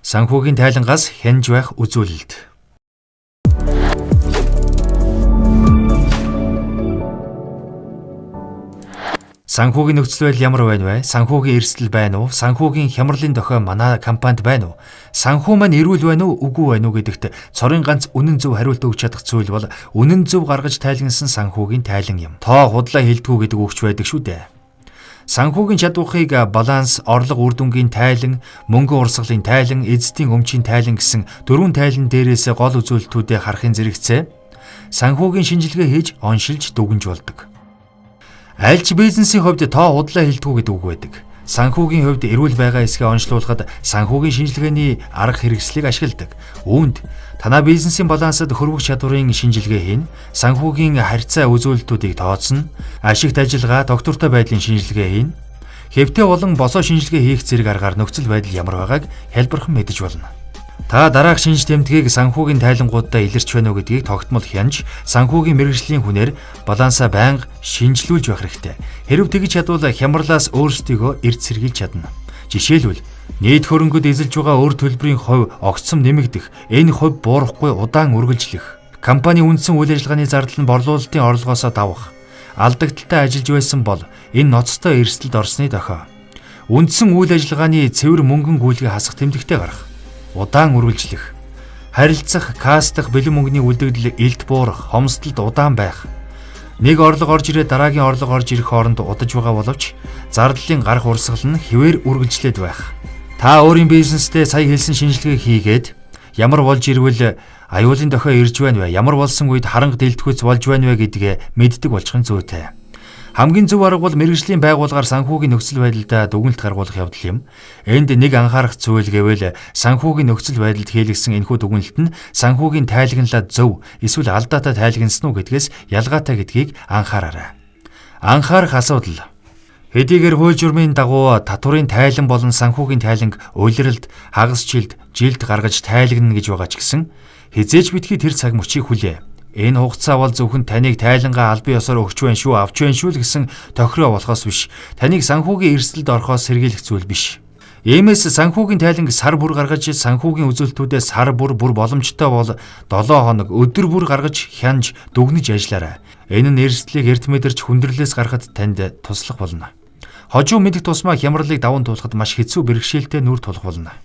Санхүүгийн тайлангаас хянж байх үзүүлэлт. Санхүүгийн нөхцөл байдал ямар байна вэ? Санхүүгийн эрсдэл байна уу? Санхүүгийн хямралын дохио манай компанид байна уу? Санхүү маань эрүүл байна уу? Үгүй байна уу гэдэгт цорын ганц үнэн зөв хариулт өгч чадах зүйл бол үнэн зөв гаргаж тайлгансан санхүүгийн тайлан юм. Тоо худлаа хэлдэггүй гэдэг үгч байдаг шүү дээ. Санхүүгийн чадварыг баланс, орлого үр дүнгийн тайлан, мөнгө урсгалын тайлан, эзэдийн өмчийн тайлан гэсэн дөрвөн тайлан дээрээс гол үзүүлэлтүүдээ харахын зэрэгцээ санхүүгийн шинжилгээ хийж оншилж дүгнж болдог. Аль ч бизнесийн хувьд тоо худлаа хэлдэггүй гэдэг үг байдаг. Санхүүгийн хувьд эрүүл байгаа эсгээ онцлуулахад санхүүгийн шинжилгээний арга хэрэгслийг ашигладаг. Үүнд танай бизнесийн балансад хөрвөх чадварын шинжилгээ хийн, санхүүгийн харьцаа үзүүлэлтүүдийг тооцно, ашигт ажиллагаа, доктортой байдлын шинжилгээ хийн, хэвтээ болон босоо шинжилгээ хийх зэрэг аргаар нөхцөл байдал ямар байгааг хэлбэрхэн мэдэж болно. Та дараах шинж тэмдгийг санхүүгийн тайлангуудаа илэрч байна уу гэдгийг тогтмол хянж, санхүүгийн мэргэжлийн хүнээр балансаа байнга шинжилүүлж байх хэрэгтэй. Хэрв тэгж чадвал хямралаас өөрсдийгөө эрт сэргийлж чадна. Жишээлбэл нийт хөрөнгөд эзэлж байгаа өр төлбөрийн хувь огцом нэмэгдэх, энэ хувь буурахгүй удаан үргэлжлэх, компани үндсэн үйл ажиллагааны зардал нь борлуулалтын орлогоосоо давах, алдагдaltaй ажиллаж байсан бол энэ ноцтой эрсдэлд орсны дохио. Үндсэн үйл ажиллагааны цэвэр мөнгөн гүйлгээ хасах тэмдэгтээ гарах, удаан үргэлжлэх, харилцах, кастах, бэлэн мөнгөний үлдэгдэл илт буурах, хомсдолд удаан байх. Нэг орлого орж ирээд дараагийн орлого орж ирэх хооронд удаж байгаа боловч зардлын гарах урсгал нь хэвээр үргэлжлээд байх. Та өөрийн бизнесдээ сая хэлсэн шинжилгээ хийгээд ямар болж ирвэл аюулын дохио ирж байна вэ? Ямар болсон үед харанга дэлтгүүц болж байна вэ гэдгээ мэддэг болчихын зүйтэй. Хамгийн зөв арга бол мэргэжлийн байгууллагаар санхүүгийн нөхцөл байдалд дүгнэлт гаргуулах явдал юм. Энд нэг анхаарах зүйл гэвэл санхүүгийн нөхцөл байдалд хийлгэсэн энэхүү дүгнэлт нь санхүүгийн тайлагналаа зөв эсвэл алдаатай тайлагнасан уу гэдгээс ялгаатай гэдгийг анхаараарай. Анхаарах асуудал. Хэдийгээр хууль журмын дагуу татварын тайлан болон санхүүгийн тайланг улиралд, хагас жилд гаргаж тайлагна гэж байгаа ч гэсэн хизээж битгий тэр цаг мөчийг хүлээ. Энэ хугацаа бол зөвхөн таныг тайлангаа албан ёсоор өгч байна шүү, авч байна шүү л гэсэн тохироо болохоос биш. Таныг санхүүгийн эрсдэлд орохоос сэргийлэх зүйл биш. Иймээс санхүүгийн тайланг сар бүр гаргаж санхүүгийн үзүүлэлтүүдээ сар бүр боломжтой бол 7 хоног өдөр бүр гаргаж хянж дүгнэж ажиллаарай. Энэ нь эрсдлийг эрт мэдэрч хүндрэлээс гарахад танд туслах болно. Хожуу мэдэх тусмаа хямралыг даван туулахад маш хэцүү бэрхшээлтэй нүр тулах болно.